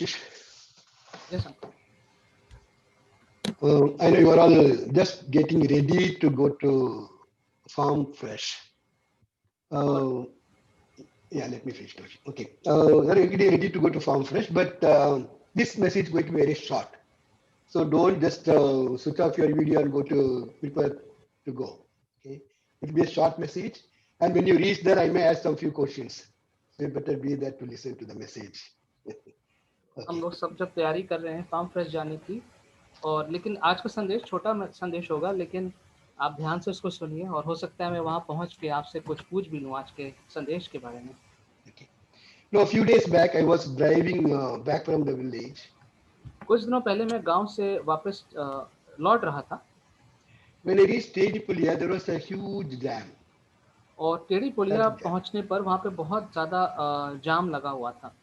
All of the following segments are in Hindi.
Yes, uncle. I know you are all just getting ready to go to Farm Fresh. Uh, yeah, let me finish. Okay. You are getting ready to go to Farm Fresh, but this message is going to be very short. So don't just switch off your video and go to prepare to go. Okay. It will be a short message. And when you reach there, I may ask some few questions. So you better be there to listen to the message. हम Okay. लोग सब जब तैयारी कर रहे हैं फार्म फ्रेश जाने की, और लेकिन आज का संदेश छोटा संदेश होगा, लेकिन आप ध्यान से उसको सुनिए, और हो सकता है मैं वहाँ पहुँच के आपसे कुछ पूछ भी लूँ आज के संदेश के बारे में। Okay. Now, a few days back, I was driving back from the village. कुछ दिनों पहले मैं गांव से वापस लौट रहा था, When I reached Tedipulia, there was a huge jam. और टेढ़ी पुलिया Traffic jam. पहुंचने पर वहाँ पे बहुत ज़्यादा जाम लगा हुआ था।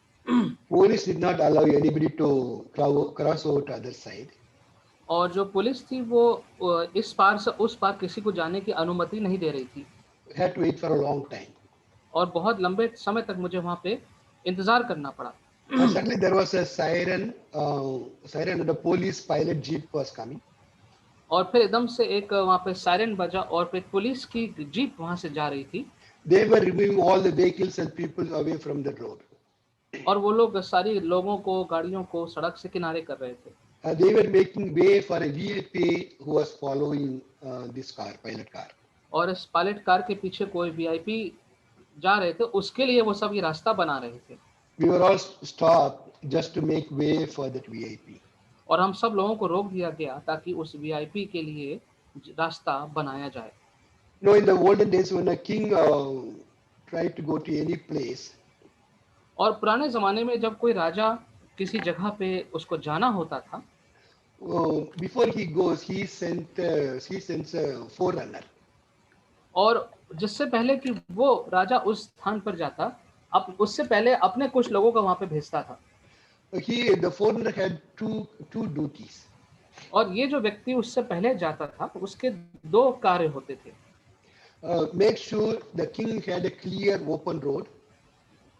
Police did not allow anybody to cross over to other side. और जो पुलिस थी वो इस पार से उस पार किसी को जाने की अनुमति नहीं दे रही थी, Had to wait for a long time. और बहुत लंबे समय तक मुझे वहाँ पे इंतज़ार करना पड़ा। And suddenly there was a siren, and the police pilot jeep was coming. और फिर एकदम से एक वहाँ पे सायरन बजा, और फिर पुलिस की जीप वहाँ से जा रही थी, They were removing all the vehicles and people away from the road. और वो लोग सारी लोगों को, गाड़ियों को सड़क से किनारे कर रहे थे, They were making way for a VIP who was following this car, pilot car. और इस पायलट कार के पीछे कोई वीआईपी जा रहे थे, उसके लिए वो सब ये रास्ता बना रहे थे। We were all stopped just to make way for that VIP. और हम सब लोगों को रोक दिया गया ताकि उस वीआईपी के लिए रास्ता बनाया जाए। You know, in the olden days when a king tried to go to any place, और पुराने ज़माने में जब कोई राजा किसी जगह पे उसको जाना होता था, before he goes, he sends a forerunner. और जिससे पहले कि वो राजा उस स्थान पर जाता, अब उससे पहले अपने कुछ लोगों को वहाँ पे भेजता था। The forerunner had two duties. और ये जो व्यक्ति उससे पहले जाता था, उसके दो कार्य होते थे। Make sure the king had a clear open road.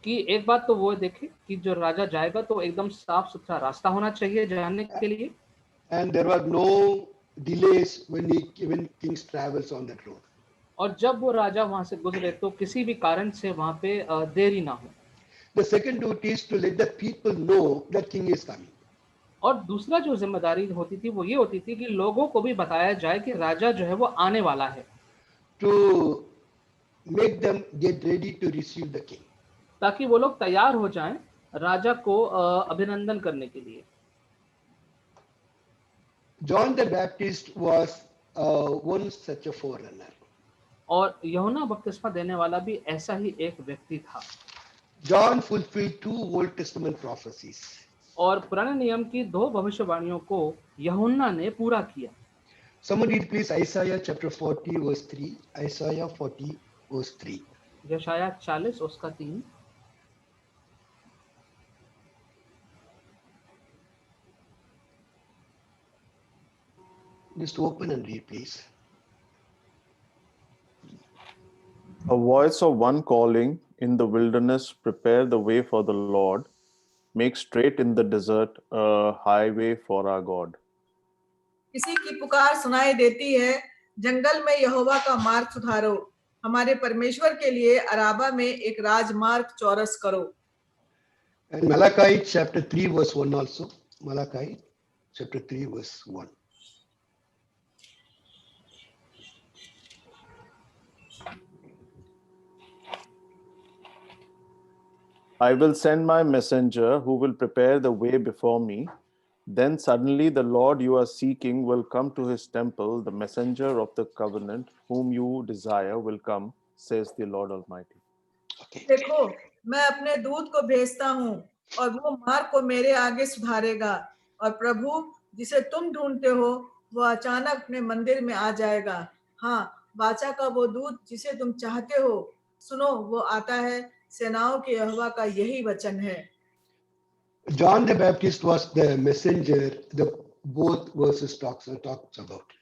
कि एक बात तो वो देखे कि जो राजा जाएगा तो एकदम साफ सुथरा रास्ता होना चाहिए जाने के लिए, And there were no delays when king travels on that road. और जब वो राजा वहां से गुजरे तो किसी भी कारण से वहां पे देरी ना हो। The second duty is to let the people know that king is coming. और दूसरा जो जिम्मेदारी होती थी वो ये होती थी कि लोगों को भी बताया जाए कि राजा जो है वो आने वाला है, To make them get ready to receive the king. ताकि वो लोग तैयार हो जाएं राजा को अभिनंदन करने के लिए। John the Baptist was one such a forerunner. और यूहन्ना बपतिस्मा देने वाला भी ऐसा ही एक व्यक्ति था। John fulfilled 2 Old Testament prophecies. और पुराने नियम की 2 भविष्यवाणियों को यूहन्ना ने पूरा किया। Someone read please Isaiah chapter 40 verse 3. Isaiah 40 verse 3. यशायाह 40 उसका 3। Just open and read please. A voice of one calling in the wilderness, prepare the way for the Lord, make straight in the desert a highway for our God. किसी की पुकार सुनाई देती है, जंगल में यहोवा का मार्ग सुधारो, हमारे परमेश्वर के लिए अराबा में एक राजमार्ग चौरस करो। And Malachi chapter 3 verse 1 also. Malachi chapter 3 verse 1. I will send my messenger who will prepare the way before me. Then suddenly the Lord you are seeking will come to his temple. The messenger of the covenant whom you desire will come, says the Lord Almighty. Okay. देखो, मैं अपने दूत को भेजता हूँ और वो मार्ग को मेरे आगे सुधारेगा, और प्रभु जिसे तुम ढूंढते हो वो अचानक अपने मंदिर में आ जाएगा। हाँ, वाचा का वो दूत जिसे तुम चाहते हो, सुनो वो आता है, सेनाओं के यहोवा का यही वचन है। John the Baptist was the messenger the both verses talks about.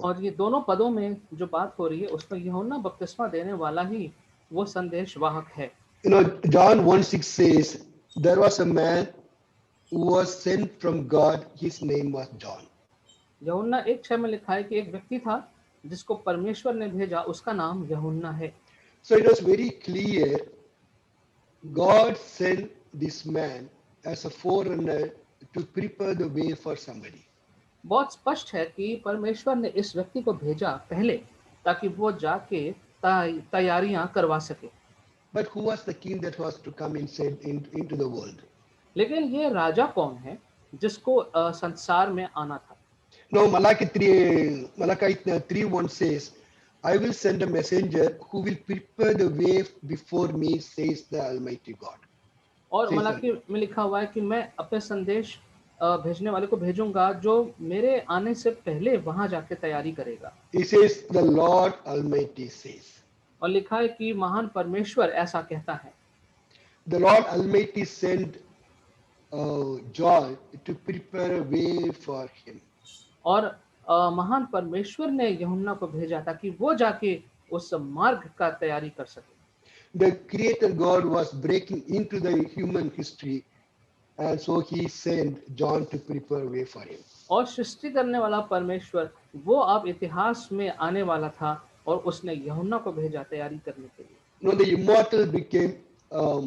और ये दोनों पदों में जो बात हो रही है उसमें यूहन्ना बपतिस्मा देने वाला ही वो संदेश वाहक है। You know, John 1:6 says, there was a man who was sent from God. His name was John. यूहन्ना 1:6 में लिखा है कि एक व्यक्ति था जिसको परमेश्वर ने भेजा, उसका नाम यूहन्ना है। So it was very clear God sent this man as a forerunner to prepare the way for somebody. बहुत स्पष्ट है कि परमेश्वर ने इस व्यक्ति को भेजा पहले ताकि वो जाके तैयारियां करवा सके। But who was the king that was to come into the world? लेकिन ये राजा कौन है जिसको संसार में आना था? Now Malachi 3:1 says, I will send a messenger who will prepare the way before me, says the Almighty God. और मलाकी में लिखा हुआ है कि मैं अपने संदेश भेजने वाले को भेजूंगा जो मेरे आने से पहले वहां जाके तैयारी करेगा। He says, the Lord Almighty says. और लिखा है कि महान परमेश्वर ऐसा कहता है। The Lord Almighty sent John to prepare a way for him. और महान परमेश्वर ने यूहन्ना को भेजा ताकि वो जाके उस मार्ग का तैयारी कर सके। The Creator God was breaking into the human history, and so He sent John to prepare a way for him. और सृष्टि करने वाला परमेश्वर वो अब इतिहास में आने वाला था और उसने यूहन्ना को भेजा तैयारी करने के लिए। Now the immortal became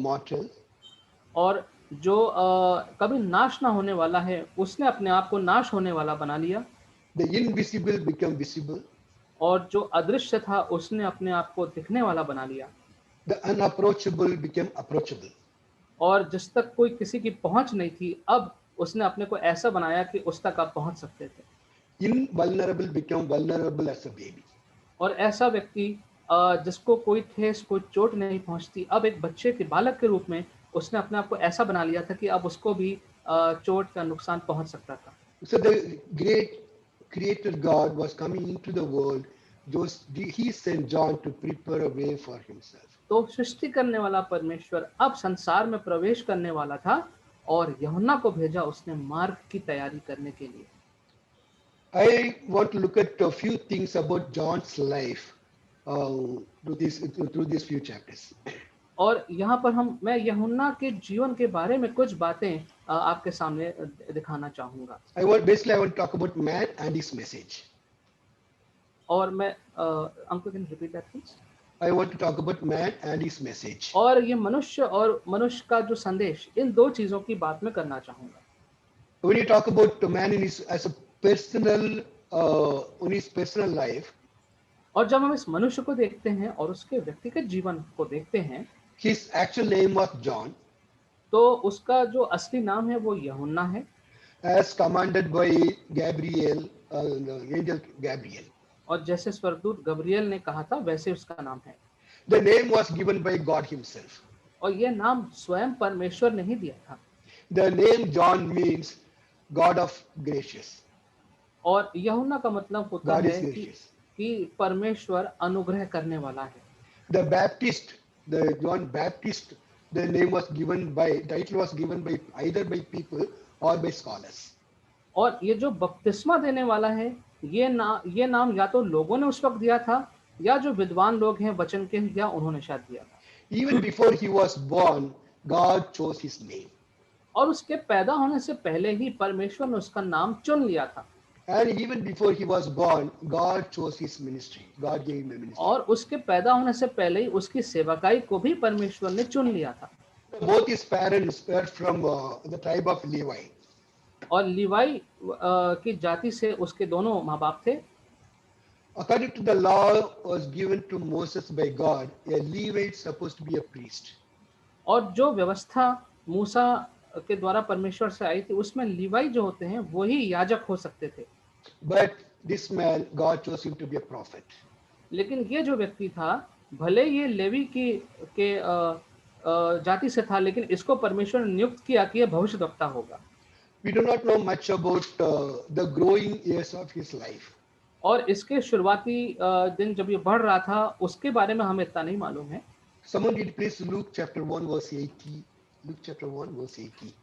mortal. और जो कभी नाश ना होने वाला है उसने अपने आप को नाश होने वाला बना लिया। The invisible became visible. और जो अदृश्य था उसने अपने आप को दिखने वाला बना लिया। The unapproachable became approachable. और जिस तक कोई किसी की पहुंच नहीं थी अब उसने अपने को ऐसा बनाया कि उस तक आप पहुंच सकते थे। Invulnerable became vulnerable as a baby. और ऐसा व्यक्ति जिसको कोई ठेस कोई चोट नहीं पहुंचती, अब एक बच्चे के बालक के रूप में उसने अपने आप को ऐसा बना लिया था कि अब उसको भी चोट का नुकसान पहुंच सकता था। So the great Creator God was coming into the world. He sent John to prepare a way for himself. तो सृष्टि करने वाला परमेश्वर अब संसार में प्रवेश करने वाला था और यूहन्ना को भेजा उसने मार्ग की तैयारी करने के लिए। I want to look at a few things about John's life through these few chapters. और यहाँ पर मैं यूहन्ना के जीवन के बारे में कुछ बातें आपके सामने दिखाना चाहूंगा। I want to talk about man and his message. और मैं uncle can repeat that please? I want to talk about man and his message. और ये मनुष्य और मनुष्य का जो संदेश, इन दो चीजों की बात मैं करना चाहूंगा। When you talk about man in his as a personal in his personal life, और जब हम इस मनुष्य को देखते हैं और उसके व्यक्तिगत जीवन को देखते हैं, his actual name was John, तो उसका जो असली नाम है वो यूहन्ना है, as commanded by Gabriel, the angel Gabriel. और जैसे स्वर्गदूत गब्रियल ने कहा था वैसे उसका नाम है। The name was given by God himself. और ये नाम स्वयं परमेश्वर ने ही दिया था। The name John means God of gracious. और यूहन्ना का मतलब होता God is है gracious. कि परमेश्वर अनुग्रह करने वाला है। The Baptist, the John Baptist, the name was given by, title was given by either by people or by scholars. और ये जो बपतिस्मा देने वाला है ये नाम या तो लोगों ने उस वक्त दिया था या जो विद्वान लोग हैं वचन के, या उन्होंने शायद दिया था। Even before he was born, God chose his name. और उसके पैदा होने से पहले ही परमेश्वर ने उसका नाम चुन लिया था। And even before he was born, God chose his ministry. God gave him a ministry. और उसके पैदा होने से पहले ही उसकी सेवकाई को भी परमेश्वर ने चुन लिया था। Both his parents were from the tribe of Levi. और लिवाई की जाति से उसके दोनों माँ बाप थे। According to the law was given to Moses by God, a Levite supposed to be a priest. और जो व्यवस्था मूसा के द्वारा परमेश्वर से आई थी उसमें लिवाई जो होते हैं वही याजक हो सकते थे। But this man, God chose him to be a prophet. लेकिन ये जो व्यक्ति था भले ये लेवी के जाति से था, लेकिन इसको परमेश्वर ने नियुक्त किया कि यह भविष्यद्वक्ता होगा। We do not know much about the growing years of his life. और इसके शुरुआती दिन जब ये बढ़ रहा था उसके बारे में हमें इतना नहीं मालूम है। Someone read please Luke chapter 1 verse 80. Luke chapter 1 verse 80.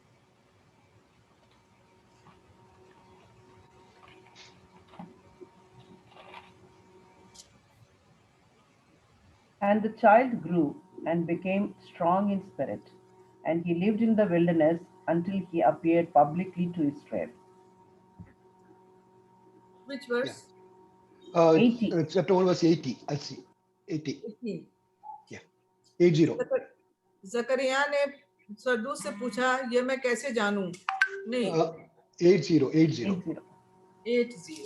And the child grew and became strong in spirit, and he lived in the wilderness until he appeared publicly to Israel. Which verse? 80. Chapter 1 verse 80. I see. 80. 18. 80. जकरिया ने सरदूत से पूछा, ये मैं कैसे जानूं? नहीं, 80. 80. 80. 80.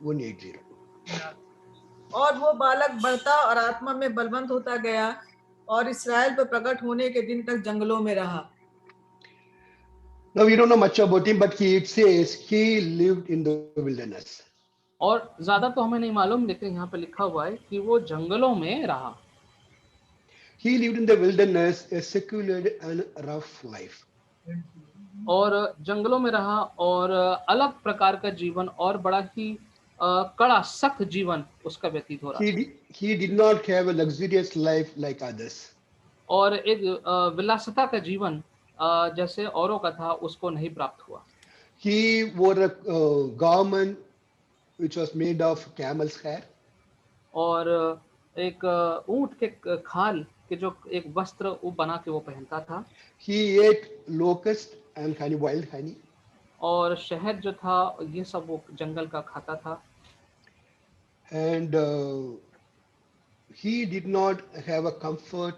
180. और वो बालक बढ़ता और आत्मा में बलवंत होता गया और इस्राएल पर प्रकट होने के दिन तक जंगलों में रहा. Now we don't know much about him, but it says he lived in the wilderness. और ज्यादा तो हमें नहीं मालूम, लेकिन यहाँ पे लिखा हुआ है कि वो जंगलों में रहा. He lived in the wilderness, a secular and rough life. और जंगलों में रहा और अलग प्रकार का जीवन और बड़ा ही कड़ा सख्त जीवन उसका व्यतीत हो रहा. He did not have a luxurious life like others. और एक विलासिता का जीवन जैसे औरों का था उसको नहीं प्राप्त हुआ. He wore a garment which was made of camel's hair. और एक ऊंट के खाल के जो एक वस्त्र वो बना के वो पहनता था. He ate locust and honey, wild honey. और शहद जो था ये सब वो जंगल का खाता था. And he did not have a comfort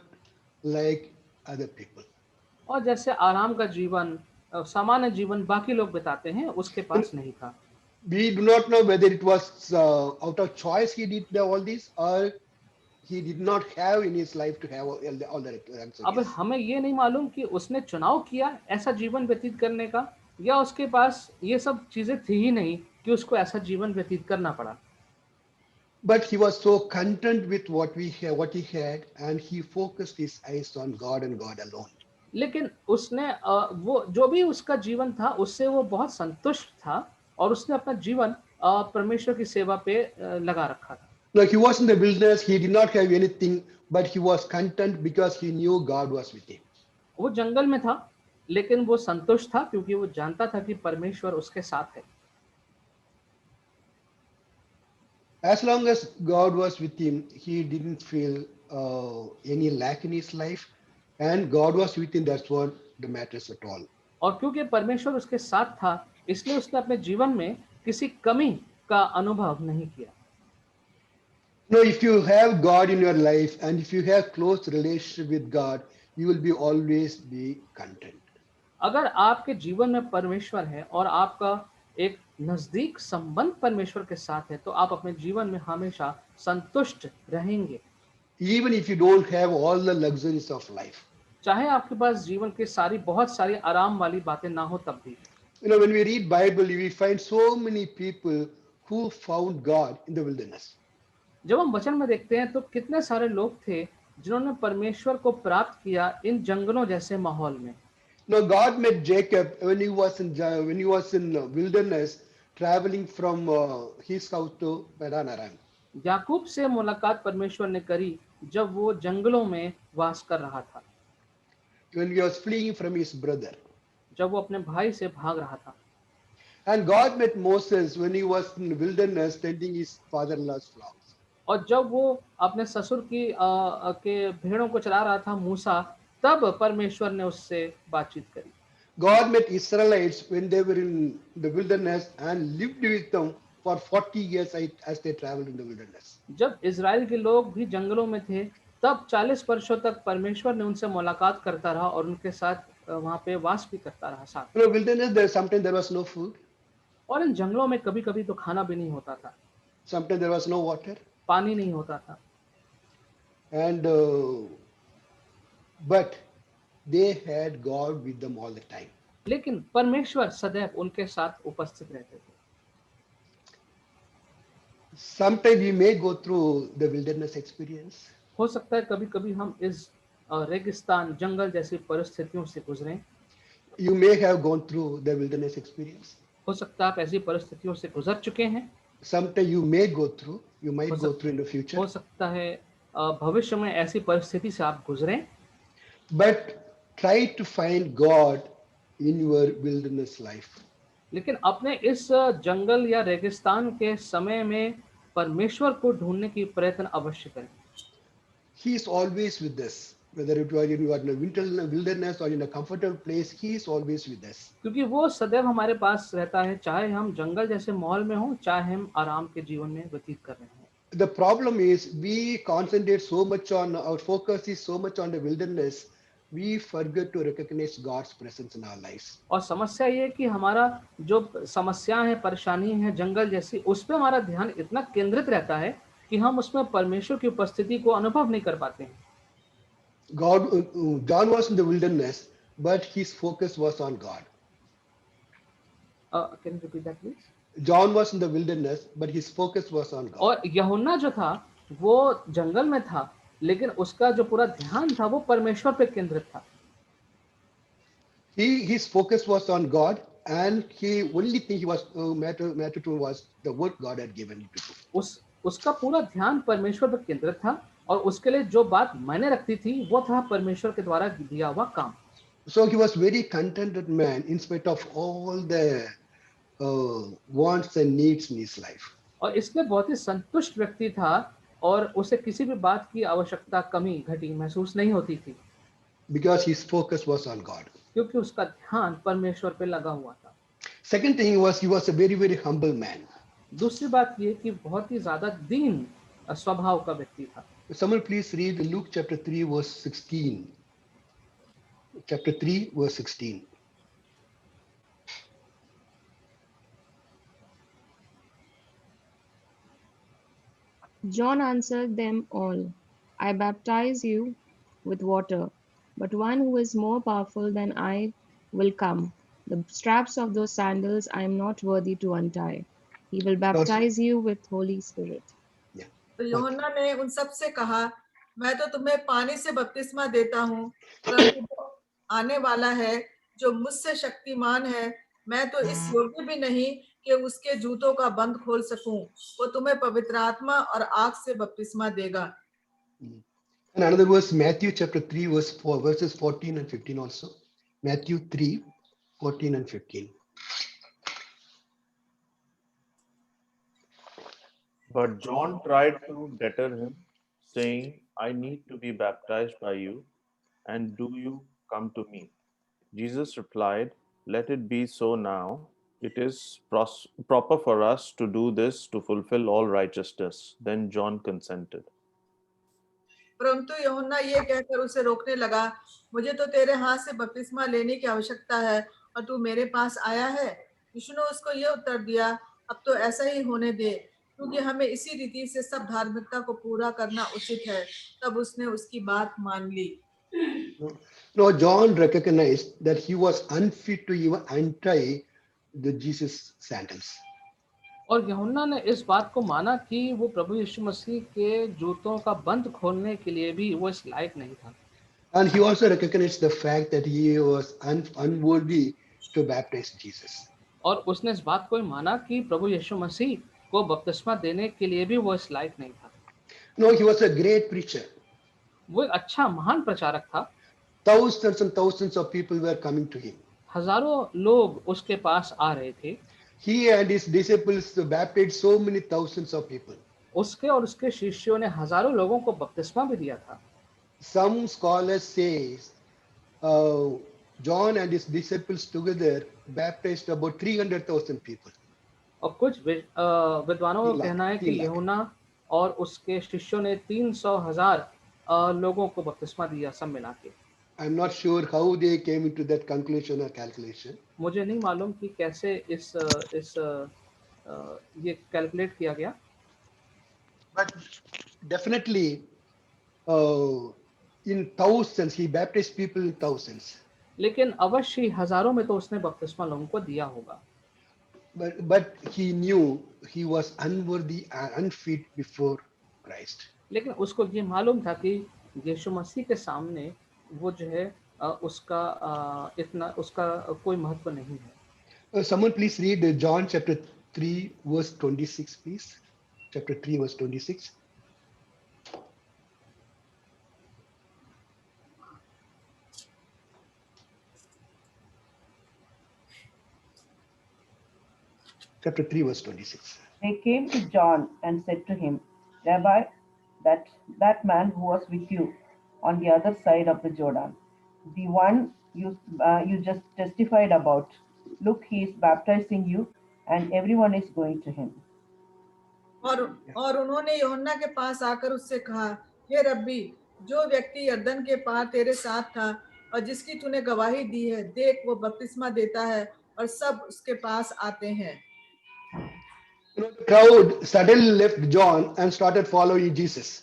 like other people. और जैसे आराम का जीवन सामान्य जीवन बाकी लोग बिताते हैं उसके पास नहीं था. We do not know whether it was out of choice he did all this, or he did not have in his life to have all the luxuries. अब हमें ये नहीं मालूम कि उसने चुनाव किया ऐसा जीवन व्यतीत करने का, या उसके पास ये सब चीजें थी ही नहीं कि उसको ऐसा जीवन व्यतीत करना पड़ा. But he was so content with what he had, and he focused his eyes on God and God alone. लेकिन उसने वो जो भी उसका जीवन था उससे वो बहुत संतुष्ट था और उसने अपना जीवन परमेश्वर की सेवा पे लगा रखा था. Now he was in the wilderness, he did not have anything, but he was content because he knew God was with him. वो जंगल में था लेकिन वो संतुष्ट था क्योंकि वो जानता था कि परमेश्वर उसके साथ है. As long as God was with him, he didn't feel any lack in his life, and God was with him. That's what the matters at all. और क्योंकि परमेश्वर उसके साथ था इसलिए उसने अपने जीवन में किसी कमी का अनुभव नहीं किया. No, if you have God in your life and if you have close relationship with God, you will be always be content. अगर आपके जीवन में परमेश्वर है और आपका एक नजदीक संबंध परमेश्वर के साथ है तो आप अपने जीवन में हमेशा संतुष्ट रहेंगे. Even if you don't have all the luxuries of life. चाहे आपके पास जीवन के बहुत सारी आराम वाली बातें ना हो तब भी. You know, when we read Bible, we find so many people who found God in the wilderness. जब हम वचन में देखते हैं तो कितने सारे लोग थे जिन्होंने परमेश्वर को प्राप्त किया इन जंगलों जैसे माहौल में. Now God met Jacob when he was in wilderness, traveling from his house to Padan Aram. याकूब से मुलाकात परमेश्वर ने करी जब वो जंगलों में वास कर रहा था. When he was fleeing from his brother. जब वो अपने भाई से भाग रहा था. And God met Moses when he was in the wilderness tending his father-in-law's flocks. और जब वो अपने ससुर के भेड़ों को चला रहा था मूसा, तब परमेश्वर ने उससे बातचीत करी. God met Israelites when they were in the wilderness and lived with them for 40 years as they traveled in the wilderness. जब इजराइल के लोग भी जंगलों में थे तब 40 वर्षों तक परमेश्वर ने उनसे मुलाकात करता रहा और उनके साथ वहां पे वास भी करता रहा साथ. In the wilderness, sometimes there was no food. और इन जंगलों में कभी-कभी तो खाना भी नहीं होता था. Sometimes there was no water. पानी नहीं होता था. And but they had God with them all the time. लेकिन परमेश्वर सदैव उनके साथ उपस्थित रहते थे. Sometimes we may go through the wilderness experience. हो सकता है कभी-कभी हम इस रेगिस्तान जंगल जैसी परिस्थितियों से गुजरें. You may have gone through the wilderness experience. हो सकता है आप ऐसी परिस्थितियों से गुजर चुके हैं. Sometimes you may go through, you might go through in the future. हो सकता है भविष्य में ऐसी परिस्थिति से आप गुजरें. But try to find God in your wilderness life. लेकिन अपने इस जंगल या रेगिस्तान के समय में परमेश्वर को ढूंढने की प्रयत्न अवश्य करें. He is always with us. Whether it was you are in a wilderness or in a comfortable place, He is always with us. क्योंकि वो सदैव हमारे पास रहता है, चाहे हम जंगल जैसे माहौल में हों, चाहे हम आराम के जीवन में व्यतीत कर रहे हों। The problem is we concentrate so much on, our focus is so much on the wilderness, we forget to recognize God's presence in our lives. और समस्या ये है कि हमारा जो समस्याएं हैं, परेशानी है जंगल जैसी, उस पे हमारा ध्यान इतना केंद्रित रहता है कि हम उसमें परमेश्वर की उपस्थिति को अनुभव नहीं कर पाते हैं। John was in the wilderness, but his focus was on God. Can you repeat that please? John was in the wilderness, but his focus was on God. और यूहन्ना जो था वो जंगल में था, लेकिन उसका जो पूरा ध्यान था वो परमेश्वर पे केंद्रित था। His focus was on God, and he only thing he was matter to was the work God had given him to do. उसका पूरा ध्यान परमेश्वर पर केंद्रित था, और उसके लिए जो बात मैंने रखती थी वो था परमेश्वर के द्वारा दिया हुआ काम। So he was very contented man in spite of all the wants and needs in his life. और इसलिए बहुत ही संतुष्ट व्यक्ति था, और उसे किसी भी बात की आवश्यकता कमी घटी महसूस नहीं होती थी, Because his focus was on God. क्योंकि उसका ध्यान परमेश्वर पे लगा हुआ था। Second thing was he was a very, very humble man. दूसरी बात ये कि बहुत ही ज्यादा दीन स्वभाव का व्यक्ति था। Someone please read Luke chapter 3 verse 16. Chapter 3 verse 16. John answered them all, I baptize you with water, but one who is more powerful than I will come. The straps of those sandals I am not worthy to untie. He will baptize you with Holy Spirit. Yeah. तो यूहन्ना ने उन सब से कहा, मैं तो तुम्हें पानी से बपतिस्मा देता हूँ, परंतु वो आने वाला है जो मुझसे शक्तिमान है, मैं तो इस योग्य भी नहीं कि उसके जूतों का बंद खोल सकूं। वो तुम्हें पवित्र आत्मा और आग से बपतिस्मा देगा। And another verse, Matthew chapter 3 verse 4, verses 14 and 15 also. Matthew 3, 14 and 15. But John tried to deter him, saying, I need to be baptized by you, and do you come to me? Jesus replied, Let it be so now. It is proper for us to do this to fulfill all righteousness. Then John consented. परंतु यूहन्ना ये कहकर उसे रोकने लगा, मुझे तो तेरे हाथ से बपतिस्मा लेने की आवश्यकता है और तू मेरे पास आया है। यीशु ने उसको ये उत्तर दिया, अब तो ऐसा ही होने दे, क्योंकि हमें इसी रीति से सब धार्मिकता को पूरा करना उचित है। तब उसने उसकी बात मान ली। No, John recognized that he was unfit to even untie the Jesus sandals. और यूहन्ना ने इस बात को माना कि वो प्रभु यीशु मसीह के जूतों का बंद खोलने के लिए भी वो इस लायक नहीं था। And he also recognized the fact that he was unworthy to baptize Jesus. और उसने इस बात को भी माना कि प्रभु यीशु मसीह को बपतिस्मा देने के लिए भी वो इस लायक नहीं था। No, he was a great preacher. वो एक अच्छा महान प्रचारक था। Thousands and thousands of people were coming to him. हजारों लोग उसके पास आ रहे थे। He and his disciples baptized so many thousands of people. उसके और उसके शिष्यों ने हजारों लोगों को बपतिस्मा भी दिया था। Some scholars say John and his disciples together baptized about 300,000 people. और कुछ विद्वानों का कहना है कि यूहन्ना और उसके शिष्यों ने 300,000 लोगों को बपतिस्मा दिया सब मिला के। I'm not sure how they came into that conclusion or calculation. मुझे नहीं मालूम कि कैसे इस ये कैलकुलेट किया गया। But definitely in thousands, he baptized people in thousands. लेकिन अवश्य हजारों में तो उसने बपतिस्मा लोगों को दिया होगा। But he knew he was unworthy and unfit before Christ. लेकिन उसको ये मालूम था कि यीशु मसीह के सामने वो जो है इतना उसका कोई महत्व नहीं है। Someone please read John chapter 3 verse 26 please. Chapter 3 verse 26. Chapter 3 verse 26. They came to John and said to him, Rabbi, that man who was with you, on the other side of the Jordan, the one you just testified about. Look, he is baptizing you, and everyone is going to him. और उन्होंने यूहन्ना के पास आकर उससे कहा, हे रब्बी, जो व्यक्ति यरदन के पार तेरे साथ था और जिसकी तूने गवाही दी है, देख वो बपतिस्मा देता है और सब उसके पास आते हैं। You know, the crowd suddenly left John and started following Jesus.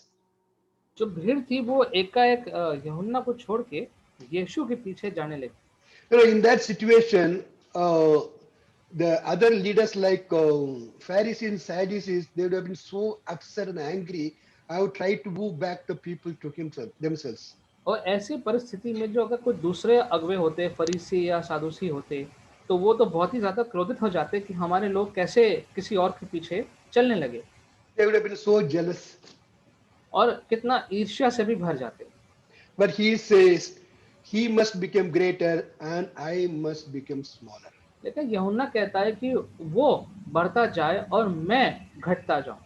जो भीड़ थी वो एकाएक यूहन्ना को छोड़ के यीशु के पीछे जाने लगी। You know, in that situation, the other leaders like Pharisees and Sadducees, they would have been so upset and angry. I would try to move back the people to themselves. और ऐसी परिस्थिति में जो अगर कोई दूसरे अगुवे होते, फरीसी या सादुसी होते, तो वो तो बहुत ही ज्यादा क्रोधित हो जाते कि हमारे लोग कैसे किसी और के पीछे चलने लगे, They would have been so jealous. और कितना ईर्ष्या से भी भर जाते। But he says, he must become greater and I must become smaller. लेकिन यूहन्ना कहता है कि वो बढ़ता जाए और मैं घटता जाऊं।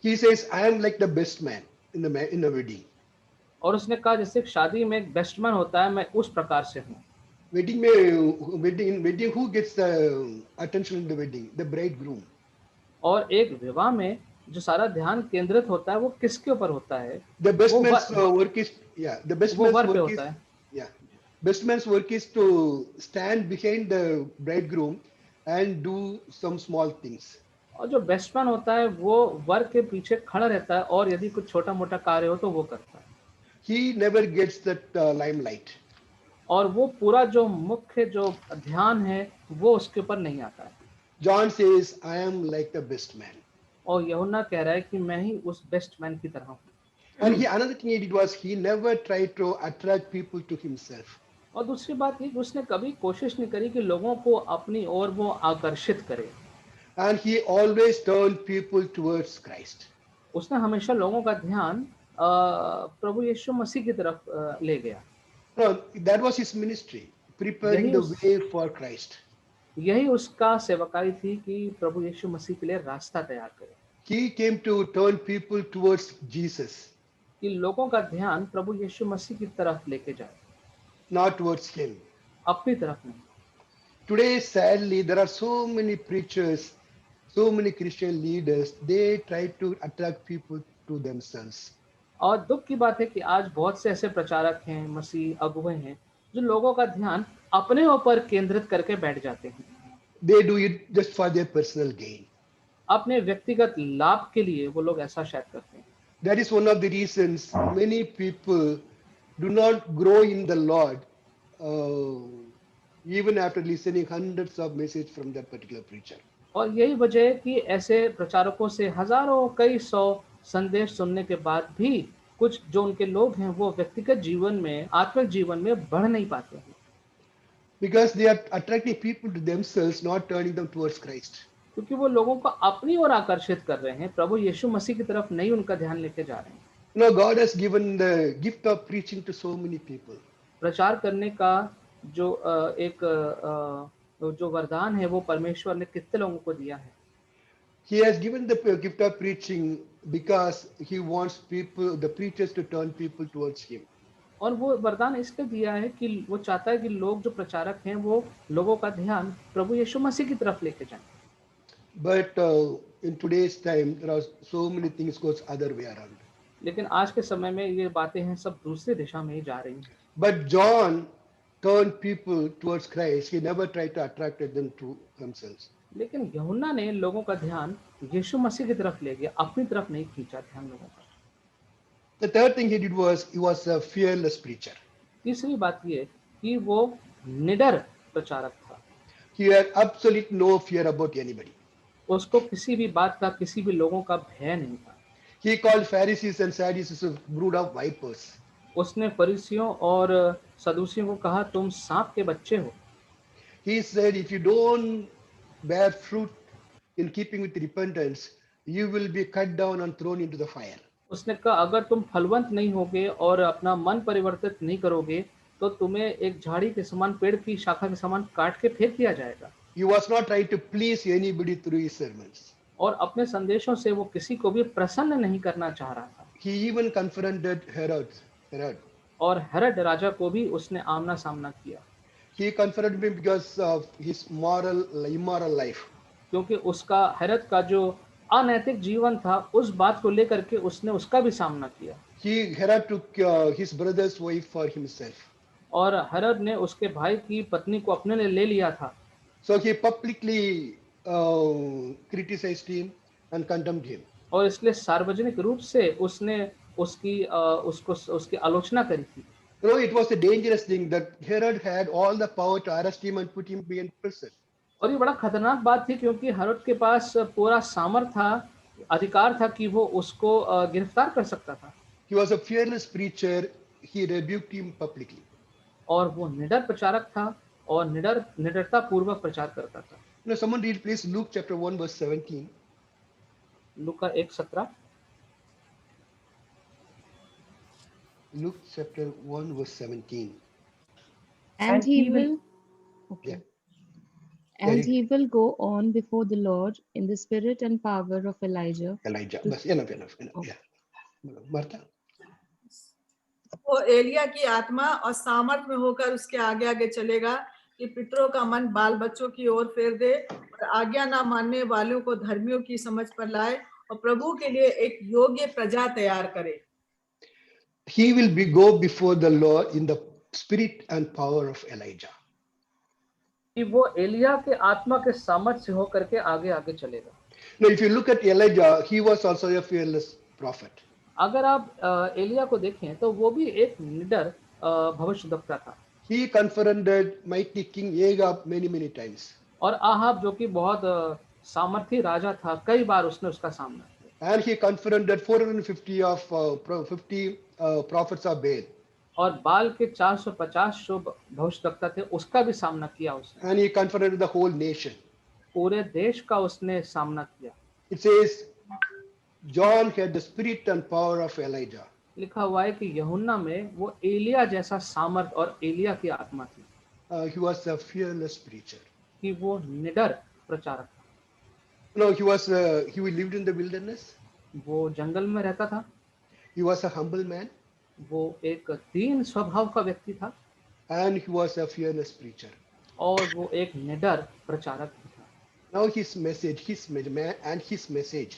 He says, I am like the best man in the wedding. और उसने कहा जैसे शादी में एक बेस्ट मैन होता है, मैं उस प्रकार से हूँ। Wedding, who gets the attention in the wedding? The bridegroom. और एक विवाह में जो सारा ध्यान केंद्रित होता है वो किसके ऊपर होता है? The best वो man's work is, yeah, the best वो man's वर पे work is, होता है। yeah, best man's work is to stand behind the bridegroom and do some small things. और जो बेस्ट मैन होता है वो वर के पीछे खड़ा रहता है और यदि कुछ छोटा मोटा कार्य हो तो वो करता है। He never gets that limelight. और वो पूरा जो मुख्य जो ध्यान है वो उसके ऊपर नहीं आता है। John says, I am like the best man. और यूहन्ना कह रहा है कि मैं ही उस बेस्ट मैन की तरह हूँ। And another thing he did was he never tried to attract people to himself. और दूसरी बात ये कि उसने कभी कोशिश नहीं करी कि लोगों को अपनी ओर वो आकर्षित करे। And he always turned people towards Christ. उसने हमेशा लोगों का ध्यान प्रभु यीशु मसीह की तरफ ले गया। No, that was his ministry, preparing the way for Christ. यही उसका सेवकाई थी कि प्रभु यीशु मसीह के लिए रास्ता तैयार करे। He came to turn people towards Jesus, कि लोगों का ध्यान प्रभु यीशु मसीह की तरफ लेके जाए, not towards him. अपनी तरफ नहीं। Today, sadly, there are so many preachers, so many Christian leaders, they try to attract people to themselves. और दुख की बात है कि आज बहुत से ऐसे प्रचारक हैं, मसीह अगुवे हैं, जो लोगों का ध्यान अपने ऊपर केंद्रित करके बैठ जाते हैं। They do it just for their personal gain. अपने व्यक्तिगत लाभ के लिए वो लोग ऐसा शायद करते हैं। That is one of the reasons many people do not grow in the Lord, even after listening hundreds of messages from that particular preacher. और यही वजह है कि ऐसे प्रचारकों से हजारों कई सौ संदेश सुनने के बाद भी कुछ जो उनके लोग हैं वो व्यक्तिगत जीवन में, आत्मिक जीवन में बढ़ नहीं पाते हैं। Because they are attracting people to themselves, not turning them towards Christ. क्योंकि वो लोगों को अपनी ओर आकर्षित कर रहे हैं, प्रभु यीशु मसीह की तरफ नहीं उनका ध्यान लेके जा रहे हैं। You know, God has given the gift of preaching to so many people. प्रचार करने का जो जो वरदान है वो परमेश्वर ने कितने लोगों को दिया है। He has given the gift of preaching because he wants people, the preachers, to turn people towards him. और वो वरदान इसलिए दिया है कि वो चाहता है कि लोग जो प्रचारक हैं वो लोगों का ध्यान प्रभु यीशु मसीह की तरफ लेके जाएं। But in today's time, there are so many things goes other way around. लेकिन आज के समय में ये बातें हैं सब दूसरी दिशा में ही जा रही हैं। But John turned people towards Christ. He never tried to attract them to themselves. लेकिन यूहन्ना ने लोगों का ध्यान यीशु मसीह की तरफ ले गया, अपनी तरफ नहीं खींचा ध्यान लोगों का। The third thing he did was he was a fearless preacher. तीसरी बात ये कि वो निडर प्रचारक था। He had absolutely no fear about anybody. उसको किसी भी बात का, किसी भी लोगों का भय नहीं था। He called Pharisees and Sadducees a brood of vipers. उसने फरीसियों और सदूसियों को कहा तुम सांप के बच्चे हो। He said, if you don't bear fruit in keeping with repentance, you will be cut down and thrown into the fire. उसने कहा अगर तुम फलवंत नहीं होगे और अपना मन परिवर्तित नहीं करोगे तो तुम्हें एक झाड़ी के समान, पेड़ की शाखा के समान काट के फेंक दिया जाएगा। He was not trying to please anybody through his sermons. और अपने संदेशों से वो किसी को भी प्रसन्न नहीं करना चाह रहा था। He even confronted Herod. Herod. और हेरोद राजा को भी उसने आमना सामना किया, He confronted him because of his immoral life. क्योंकि उसका हेरोद का जो अनैतिक जीवन था उस बात को लेकर के उसने उसका भी सामना किया। Herod took his brother's wife for himself. और हेरोद ने उसके भाई की पत्नी को अपने लिए ले लिया था, So he publicly criticized him and condemned him. और इसलिए सार्वजनिक रूप से उसने उसकी आलोचना करी थी। You know, it was a dangerous thing that Herod had all the power to arrest him and put him in prison. और ये बड़ा खतरनाक बात थी, क्योंकि हेरोद के पास पूरा सामर्थ था, अधिकार था कि वो उसको गिरफ्तार कर सकता था। He was a fearless preacher. He rebuked him publicly. और वो निडर प्रचारक था और निडरता पूर्वक प्रचार करता था। You know, someone read please Luke chapter 1 verse 17. Luka 1:17। Luke chapter 1 verse 17. And he will, okay. Yeah. And Very he will go on before the Lord in the spirit and power of Elijah. Elijah. to- Bas, enough. Oh. Yeah. Martha. वो एलिया की आत्मा और सामर्थ में होकर उसके आगे आगे चलेगा कि पितरों का मन बाल बच्चों की ओर फेर दे और आज्ञा ना मानने वालों को धर्मियों की समझ पर लाए और प्रभु के लिए एक योग्य प्रजा तैयार करे। He will go before the Lord in the spirit and power of Elijah. कि वो एलिया के आत्मा के सामर्थ्य से होकर के आगे आगे चलेगा। Now, if you look at Elijah, he was also a fearless prophet. अगर आप एलिया को देखें तो वो भी एक निडर भविष्यद्वक्ता था। He confronted mighty King Ahab many times. और आहाब जो कि बहुत सामर्थी राजा था, कई बार उसने उसका सामना किया। And he confronted 450 of 50 prophets of Baal. और बाल के 450 जो भविष्यद्वक्ता थे उसका भी सामना किया उसने। And he confronted the whole nation. पूरे देश का उसने सामना किया। It says John had the spirit and power of Elijah. लिखा हुआ है कि यूहन्ना में वो एलिया जैसा सामर्थ और एलिया की आत्मा थी। He was a fearless preacher. कि वो निडर प्रचारक था। No, he lived in the wilderness. वो जंगल में रहता था। He was a humble man. वो एक दीन स्वभाव का व्यक्ति था। And he was a fearless preacher. और वो एक निडर प्रचारक भी था। Now his message.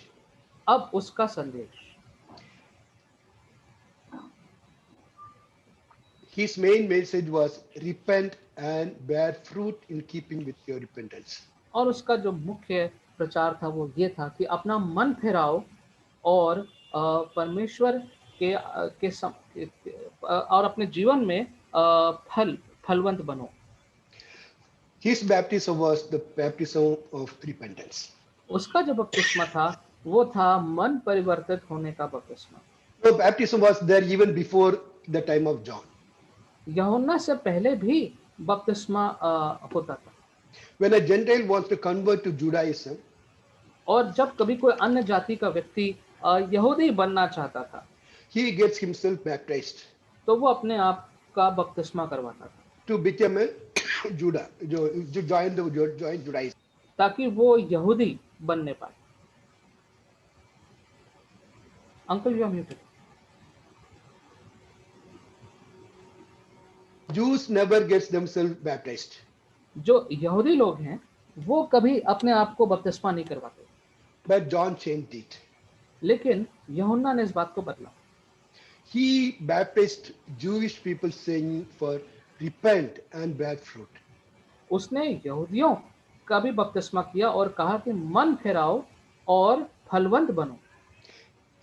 अब उसका संदेश, His main message was repent and bear fruit in keeping with your repentance. और उसका जो मुख्य प्रचार था वो ये था कि अपना मन फिराओ और परमेश्वर और अपने जीवन में फलवंत बनो। His baptism was the baptism of repentance. उसका जो बपतिस्मा था वो था मन परिवर्तित होने का बपतिस्मा। The baptism was there even before the time of John. यूहन्ना से पहले भी बपतिस्मा होता था। When a Gentile wants to convert to Judaism, और जब कभी कोई अन्य जाति का व्यक्ति यहूदी बनना चाहता था, he gets himself baptized तो वो अपने आप का बपतिस्मा करवाता था to become a Judah, to join Judaism. ताकि वो यहूदी बनने पाए। Uncle you are muted. Jews never gets themselves baptized. जो यहूदी लोग हैं वो कभी अपने आप को बपतिस्मा नहीं करवाते, But John changed it. लेकिन यूहन्ना ने इस बात को बदला। He baptized Jewish people saying for repent and bear fruit. उसने यहूदियों का भी बपतिस्मा किया और कहा कि मन फिराओ और फलवंत बनो।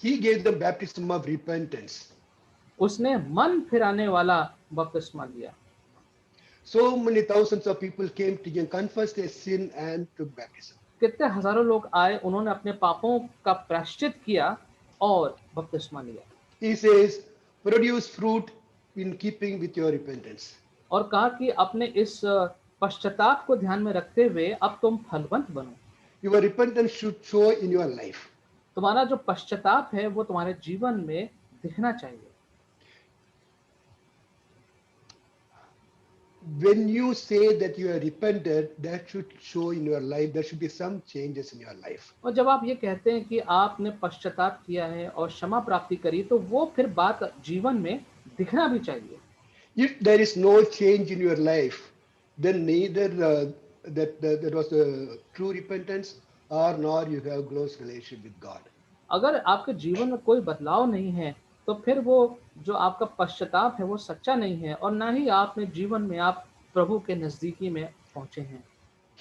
He gave them baptism of repentance. उसने मन फिराने वाला बपतिस्मा दिया। So many thousands of people came to him, confessed their sin and took baptism. कितने हजारों लोग आए, उन्होंने अपने पापों का प्रायश्चित किया और बपतिस्मा लिया। He says, produce fruit in keeping with your repentance. और कहा कि अपने इस पश्चाताप को ध्यान में रखते हुए अब तुम फलवंत बनो। Your repentance should show in your life. तुम्हारा जो पश्चाताप है वो तुम्हारे जीवन में दिखना चाहिए। When you say that you are repented, that should show in your life. There should be some changes in your life. और जब आप ये कहते हैं कि आपने पश्चाताप किया है और क्षमा प्राप्ति करी, तो वो फिर बात जीवन में दिखना भी चाहिए। If there is no change in your life, then neither that was the true repentance or nor you have close relationship with God. अगर आपके जीवन में कोई बदलाव नहीं है तो फिर वो जो आपका पश्चाताप है वो सच्चा नहीं है, और ना ही आपने जीवन में आप प्रभु के नजदीकी में पहुंचे हैं।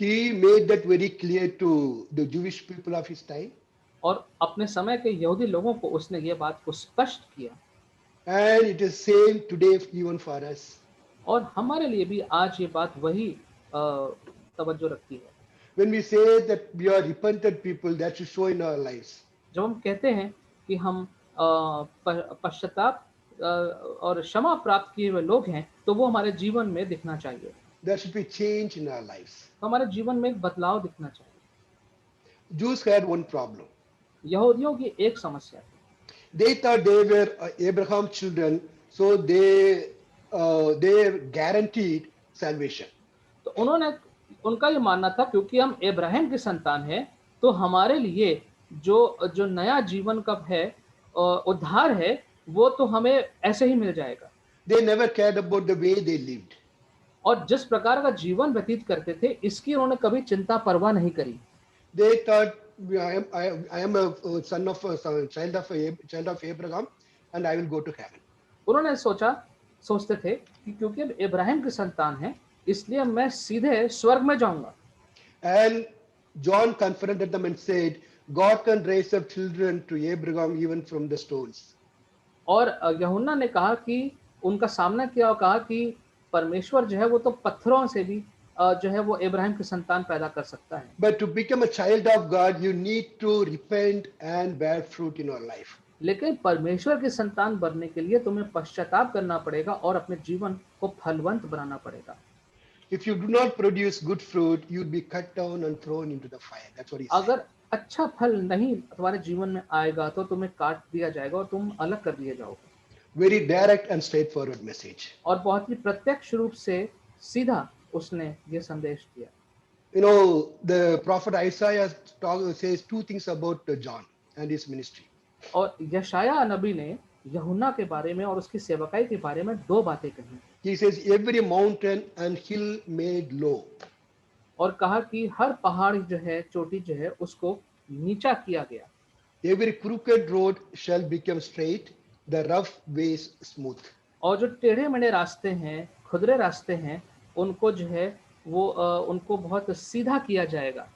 He made that very clear to the Jewish people of his time, और अपने समय के यहूदी लोगों को उसने ये बात को स्पष्ट किया, and it is same today even for us. और हमारे लिए भी आज ये बात वही तवज्जो रखती है। When we say that we are repentant people, that should show in our lives. जब हम कहते हैं कि हम पश्चाताप और क्षमा प्राप्त किए हुए लोग हैं, तो वो हमारे जीवन में दिखना चाहिए। There should be change in our lives. तो हमारे जीवन में एक बदलाव दिखना चाहिए। Jews had one problem. यहूदियों की एक समस्या थी, They thought they were Abraham's children, so they guaranteed salvation. तो उनका ये मानना था क्योंकि हम इब्राहिम की संतान हैं, तो हमारे लिए जो नया जीवन का है उद्धार है, वो तो हमें ऐसे ही मिल जाएगा। They never cared about the way they lived. और जिस प्रकार का जीवन व्यतीत करते थे, इसकी उन्होंने कभी चिंता परवाह नहीं करी। They thought I am a child of Abraham, and I will go to heaven. उन्होंने सोचते थे कि क्योंकि हम इब्राहिम की संतान हैं, इसलिए मैं सीधे स्वर्ग में जाऊंगा। And John confronted them and said, God can raise up children to Abraham even from the stones. और यूहन्ना ने कहा कि उनका सामना किया और कहा कि परमेश्वर जो है वो तो पत्थरों से भी जो है वो इब्राहिम की संतान पैदा कर सकता है। But to become a child of God, you need to repent and bear fruit in your life. लेकिन परमेश्वर की संतान बनने के लिए तुम्हें पश्चाताप करना पड़ेगा और अपने जीवन को फलवंत बनाना पड़ेगा। If you do not produce good fruit, you'll be cut down and thrown into the fire. That's what he said. अगर अच्छा फल नहीं तुम्हारे जीवन में आएगा तो तुम्हें काट दिया जाएगा और तुम अलग कर दिए जाओगे। Very direct and straightforward message. और बहुत ही प्रत्यक्ष रूप से सीधा उसने ये संदेश दिया। You know, the prophet Isaiah says two things about John and his ministry. और यशाया नबी ने यूहन्ना के बारे में और उसकी सेवकाई के बारे में दो बातें कही। He says, every mountain and hill made low. और कहा कि हर पहाड़ जो है, चोटी जो है, उसको नीचा किया गया। Every crooked road shall become straight, the rough ways smooth. और जो टेढ़े मेढ़े रास्ते हैं, खुदरे रास्ते हैं, उनको जो है वो उनको बहुत सीधा किया जाएगा।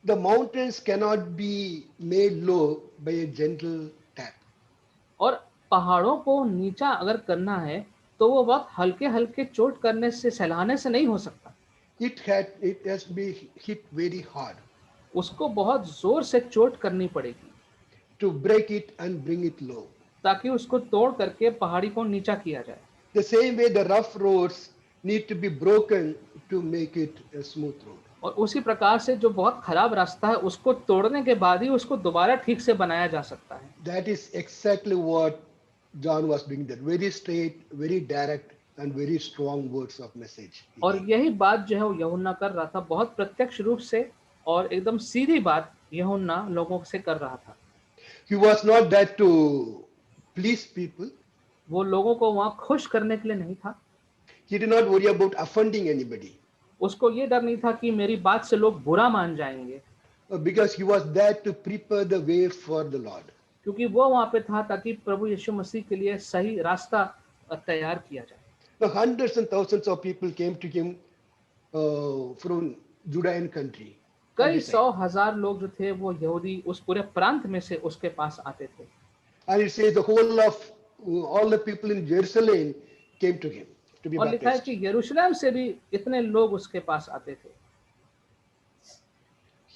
The mountains cannot be made low by a gentle tap. और पहाड़ों को नीचा अगर करना है तो वो बहुत हल्के हल्के चोट करने से, सहलाने से नहीं हो सकता। It has to be hit very hard उसको बहुत जोर से चोट करनी पड़ेगी to break it and bring it low. ताकि उसको तोड़ करके पहाड़ी को नीचा किया जाए। The same way the rough roads need to be broken to make it a smooth road. और उसी प्रकार से जो बहुत खराब रास्ता है उसको तोड़ने के बाद ही उसको दोबारा ठीक से बनाया जा सकता है। That is exactly what John was doing there. Very straight, very direct and very strong words of message. और यही बात जो है वो यूहन्ना कर रहा था, बहुत प्रत्यक्ष रूप से और एकदम सीधी बात यूहन्ना लोगों से कर रहा था। He was not there to please people. वो लोगों को वहाँ खुश करने के लिए नहीं था। He did not worry about offending anybody. उसको ये डर नहीं था कि मेरी बात से लोग बुरा मान जाएंगे, Because he was there to prepare the way for the Lord. क्योंकि वो वहाँ पे था ताकि प्रभु यीशु मसीह के लिए सही रास्ता तैयार किया जाए। Now hundreds and thousands of people came to him from Judean country. कई सौ हजार लोग जो थे वो यहूदी उस पूरे प्रांत में से उसके पास आते थे। And it says the whole of all the people in Jerusalem came to him to be और लिखा है baptized. कि यरूशलेम से भी इतने लोग उसके पास आते थे।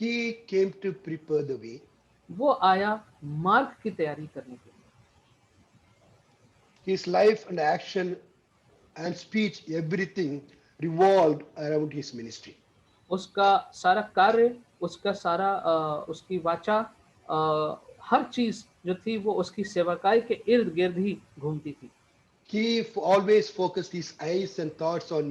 He came to prepare the way. वो आया मार्ग की तैयारी करने के लिए। His life and action and speech, everything revolved around his ministry. उसका सारा कार्य, उसका सारा उसकी वाचा, हर चीज जो थी वो उसकी सेवकाई के इर्द गिर्द ही घूमती थी। He always focused his eyes and thoughts on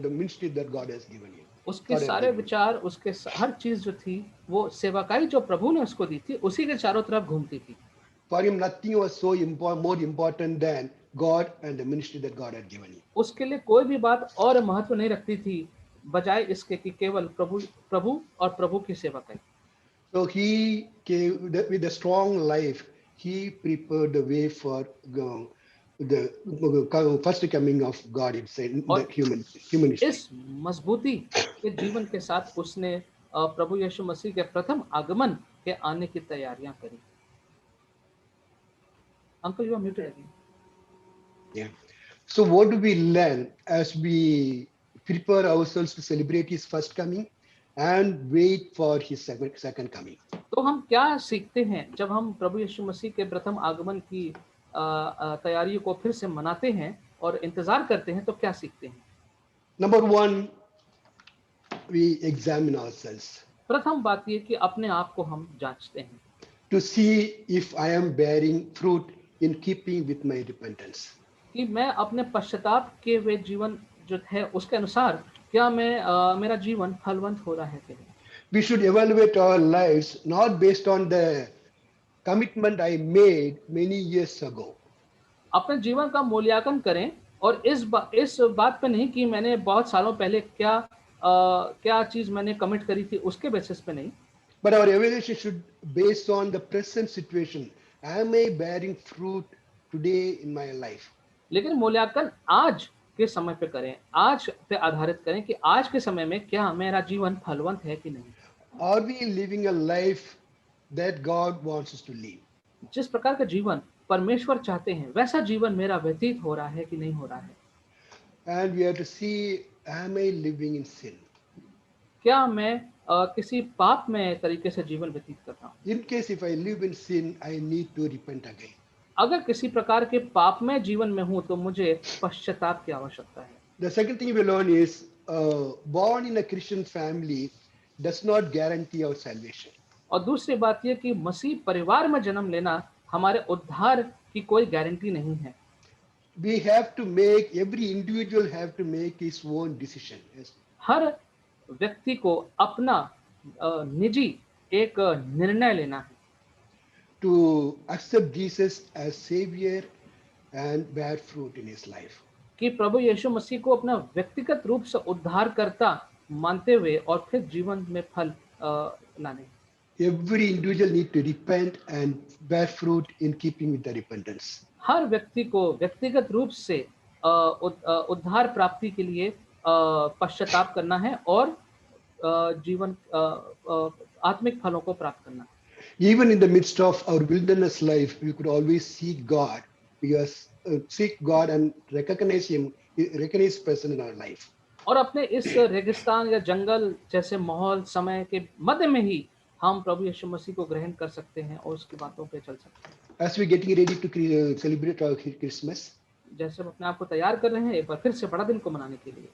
the ministry that God has given him. उसके सारे विचार, उसके हर चीज जो थी वो सेवकाई जो प्रभु ने उसको दी थी उसी के चारों तरफ घूमती थी। For him, nothing was so more important than God and the ministry that God had given him. उसके लिए कोई भी बात और महत्व नहीं रखती थी बजाय इसके कि केवल प्रभु और प्रभु की सेवा करें। So he gave with a strong life, he prepared the way for the first coming of God himself, the और human history. इस मजबूती के जीवन के साथ उसने प्रभु यीशु मसीह के प्रथम आगमन के आने की तैयारियां करी। Uncle you are muted again. Yeah. So what do we learn as we prepare ourselves to celebrate his first coming and wait for his second coming? तो हम क्या सीखते हैं जब हम प्रभु यीशु मसीह के प्रथम आगमन की तैयारियों को फिर से मनाते हैं और इंतजार करते हैं, तो क्या सीखते हैं? Number one, we examine ourselves प्रथम बात ये कि अपने आप को हम जांचते हैं to see if I am bearing fruit in keeping with my repentance. कि मैं अपने पश्चाताप के हुए जीवन जो है उसके अनुसार क्या मैं मेरा जीवन फलवंत हो रहा है कि नहीं। We should evaluate our lives not based on the commitment I made many years ago, अपने जीवन का मूल्यांकन करें और इस बात पे नहीं कि मैंने बहुत सालों पहले क्या चीज मैंने कमिट करी थी उसके बेसिस पे नहीं, but our evaluation should based on the present situation. Am I bearing fruit today in my life? लेकिन मूल्यांकन आज के समय पे करें, आज पे आधारित करें कि आज के समय में क्या मेरा जीवन फलवंत है कि नहीं। Are we living a life that God wants us to live? जिस प्रकार का जीवन परमेश्वर चाहते हैं वैसा जीवन मेरा व्यतीत हो रहा है कि नहीं हो रहा है। And we have to see, am I living in sin? क्या मैं किसी पाप में तरीके से जीवन व्यतीत कर रहा हूँ। In case if I live in sin, I need to repent again. अगर किसी प्रकार के पाप में जीवन में हूँ तो मुझे पश्चाताप की आवश्यकता है। The second thing we learn is born in a Christian family does not guarantee our salvation. और दूसरी बात यह कि मसीह परिवार में जन्म लेना हमारे उद्धार की कोई गारंटी नहीं है। We have to make, every individual have to make his own decision. Yes. हर व्यक्ति को अपना निजी एक निर्णय लेना है To accept Jesus as Savior and bear fruit in his life. कि प्रभु यीशु मसीह को अपना व्यक्तिगत रूप से उद्धारकर्ता मानते हुए और फिर जीवन में फल लाने। Every individual need to repent and bear fruit in keeping with the repentance. हर व्यक्ति को व्यक्तिगत रूप से उद्धार प्राप्ति के लिए पश्चाताप करना है और जीवन आत्मिक फलों को प्राप्त करना है। Even in the midst of our wilderness life, we could always seek God, because seek God and recognize Him, recognize His presence in our life. और अपने इस रेगिस्तान या जंगल जैसे माहौल समय के मध्य में ही हम प्रभु यीशु मसीह को ग्रहण कर सकते हैं और उसकी बातों पे चल सकते हैं। As we getting ready to celebrate our Christmas, जैसे हम अपने आप को तैयार कर रहे हैं एक बार फिर से बड़ा दिन को मनाने के लिए,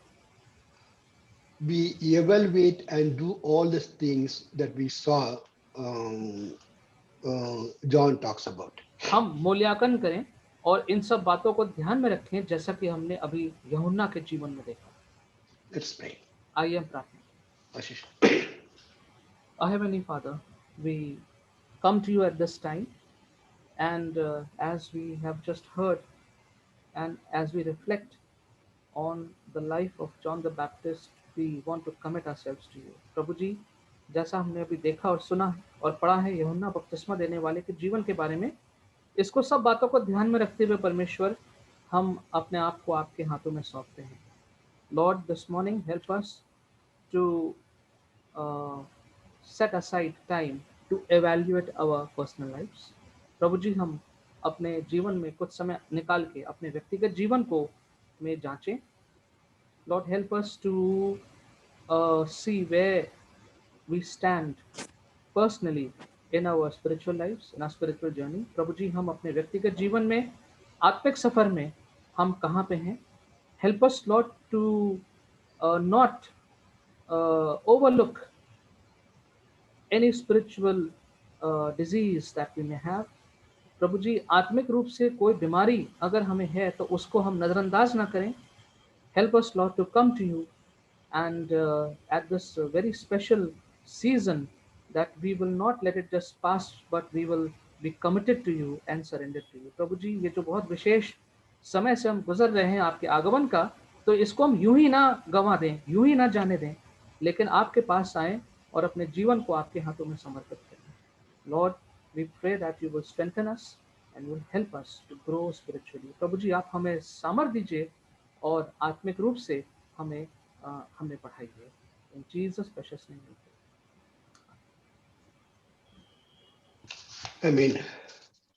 we evaluate and do all the things that we saw John talks about. हम मूल्यांकन करें और इन सब बातों को ध्यान में रखें जैसा कि हमने अभी यूहन्ना के जीवन में देखा। Let's pray. आइए हम प्रार्थना। Ashish. Our Heavenly Father, we come to you at this time, and as we have just heard, and as we reflect on the life of John the Baptist, we want to commit ourselves to you. प्रभु जी, जैसा हमने अभी देखा और सुना और पढ़ा है यूहन्ना बपतिस्मा देने वाले के जीवन के बारे में, इसको सब बातों को ध्यान में रखते हुए परमेश्वर हम अपने आप को आपके हाथों में सौंपते हैं। Lord, this morning help us to set aside time to evaluate our personal lives. प्रभु जी, हम अपने जीवन में कुछ समय निकाल के अपने व्यक्तिगत जीवन को में जांचें। Lord, help us to see where we stand personally in our spiritual lives, in our spiritual journey. प्रभु जी, हम अपने व्यक्तिगत जीवन में आत्मिक सफर में हम कहाँ पे हैं। Help us, Lord, to not overlook any spiritual disease that we may have. प्रभु जी, आत्मिक रूप से कोई बीमारी अगर हमें है तो उसको हम नज़रअंदाज ना करें। Help us, Lord, to come to you and at this very special season that we will not let it just pass, but we will be committed to you and surrendered to you. प्रभु जी, ये जो बहुत विशेष समय से हम गुजर रहे हैं आपके आगमन का, तो इसको हम यूं ही ना गंवा दें, यूं ही ना जाने दें, लेकिन आपके पास आए और अपने जीवन को आपके हाथों में समर्पित करें। Lord, we pray that you will strengthen us and will help us to grow spiritually. प्रभु जी, आप हमें सामर्थ दीजिए और आत्मिक रूप से हमें बढ़ाइए। इन जीसस प्रेशियस नेम। Amen.